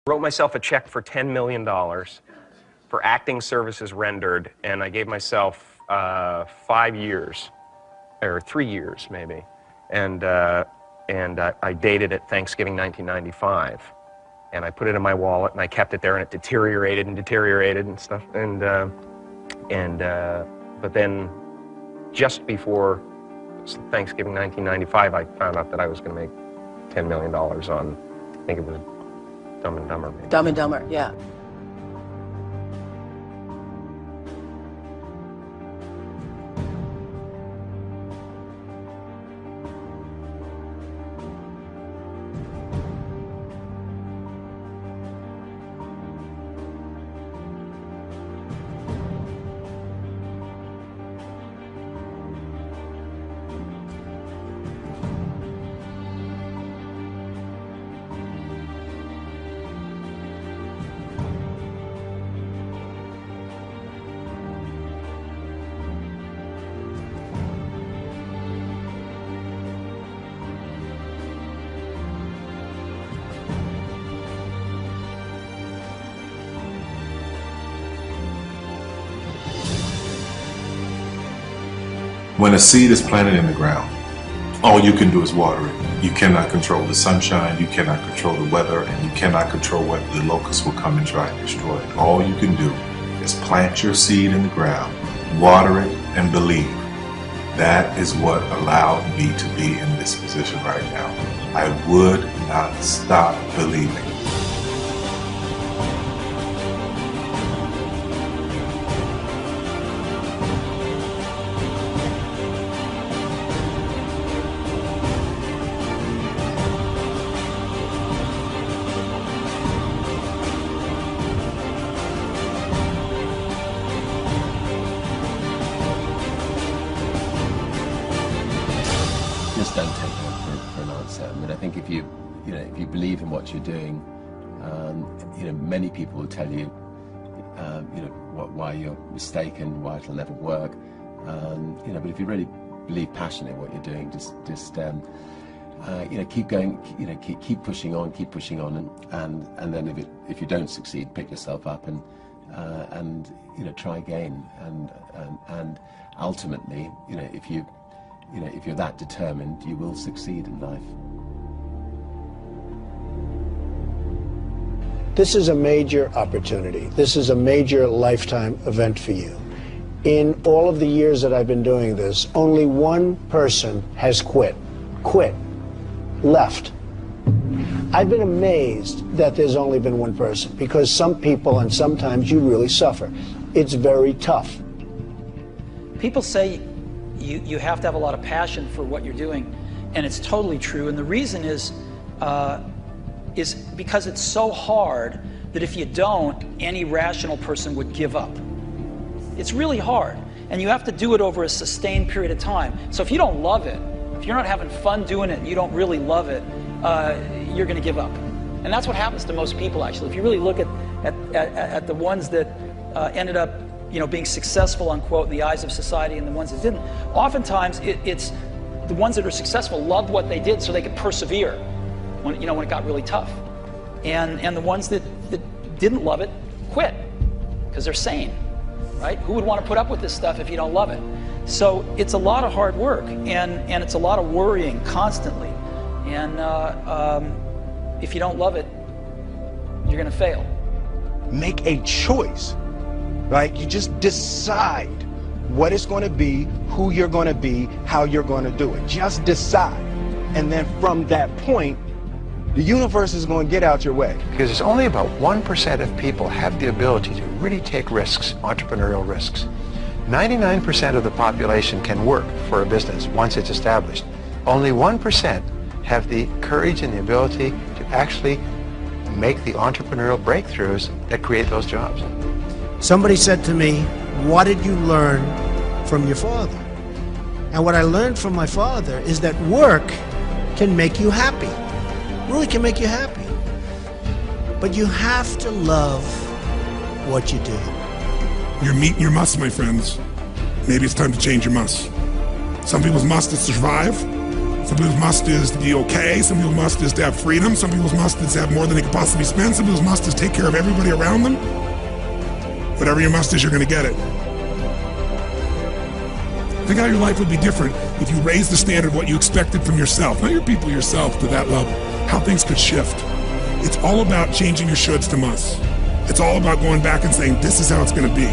Wrote myself a check for $10 million for acting services rendered, and I gave myself 5 years, or 3 years maybe, and I dated it Thanksgiving 1995, and I put it in my wallet and I kept it there, and it deteriorated and stuff, but then just before Thanksgiving 1995, I found out that I was going to make $10 million on, I think it was Dumb and Dumber. Maybe. Dumb and Dumber, yeah. When a seed is planted in the ground, all you can do is water it. You cannot control the sunshine, you cannot control the weather, and you cannot control whether the locusts will come and try and destroy it. All you can do is plant your seed in the ground, water it, and believe. That is what allowed me to be in this position right now. I would not stop believing. Just don't take no for an answer. I mean, I think if you believe in what you're doing, many people will tell you, why you're mistaken, why it'll never work. But if you really believe passionately in what you're doing, just keep going, keep pushing on, and then if you don't succeed, pick yourself up and try again, and ultimately, if you're that determined, you will succeed in life. This is a major opportunity. This is a major lifetime event for you. In all of the years that I've been doing this, only one person has quit, left. I've been amazed that there's only been one person, because some people, and sometimes you really suffer. It's very tough. People say you have to have a lot of passion for what you're doing, and it's totally true. And the reason is because it's so hard that if you don't, any rational person would give up. It's really hard, and you have to do it over a sustained period of time. So if you don't love it, if you're not having fun doing it and you don't really love it, you're going to give up. And that's what happens to most people, actually. If you really look at the ones that ended up being successful, unquote, in the eyes of society, and the ones that didn't, oftentimes it's the ones that are successful loved what they did so they could persevere when it got really tough. And the ones that didn't love it quit because they're sane, right? Who would want to put up with this stuff if you don't love it? So it's a lot of hard work, and it's a lot of worrying constantly. And if you don't love it, you're going to fail. Make a choice, right? You just decide what it's going to be, who you're going to be, how you're going to do it. Just decide. And then from that point, the universe is going to get out your way. Because it's only about 1% of people have the ability to really take risks, entrepreneurial risks. 99% of the population can work for a business once it's established. Only 1% have the courage and the ability to actually make the entrepreneurial breakthroughs that create those jobs. Somebody said to me, what did you learn from your father? And what I learned from my father is that work can make you happy. Really can make you happy. But you have to love what you do. You're meeting your must, my friends. Maybe it's time to change your must. Some people's must is survive. Some people's must is to be okay. Some people's must is to have freedom. Some people's must is to have more than they could possibly spend. Some people's must is take care of everybody around them. Whatever your must is, you're going to get it. Think how your life would be different if you raised the standard of what you expected from yourself, not your people, yourself, to that level. How things could shift. It's all about changing your shoulds to musts. It's all about going back and saying, this is how it's going to be.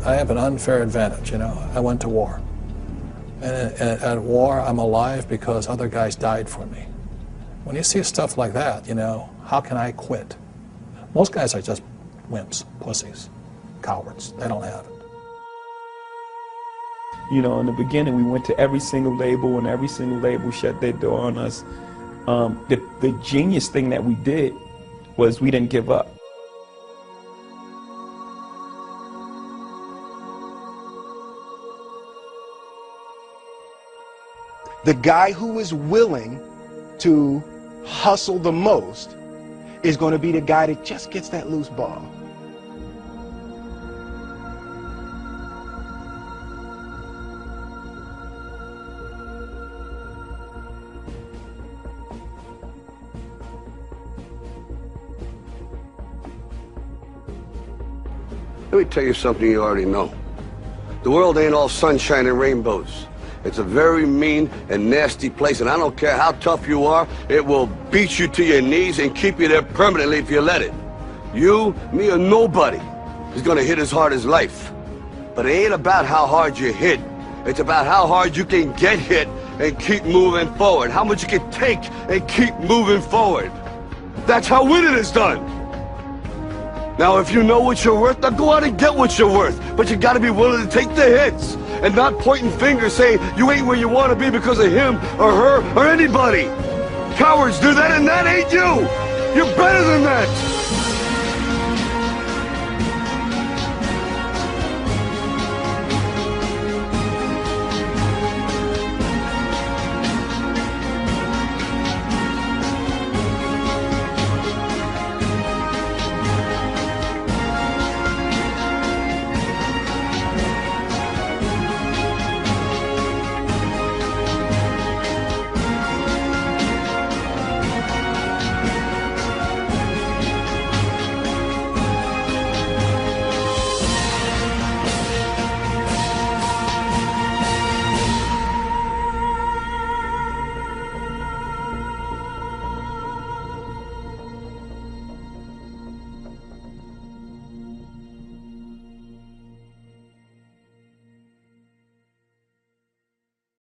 I have an unfair advantage, you know. I went to war. And at war, I'm alive because other guys died for me. When you see stuff like that, you know, how can I quit? Most guys are just wimps, pussies, cowards. They don't have it. You know, in the beginning, we went to every single label, and every single label shut their door on us. The genius thing that we did was we didn't give up. The guy who is willing to hustle the most is going to be the guy that just gets that loose ball. Let me tell you something you already know. The world ain't all sunshine and rainbows. It's a very mean and nasty place, and I don't care how tough you are, it will beat you to your knees and keep you there permanently if you let it. You, me, or nobody is gonna hit as hard as life. But it ain't about how hard you hit. It's about how hard you can get hit and keep moving forward. How much you can take and keep moving forward. That's how winning is done. Now, if you know what you're worth, now go out and get what you're worth. But you gotta be willing to take the hits and not pointing fingers saying you ain't where you want to be because of him or her or anybody. Cowards do that, and that ain't you. You're better than that.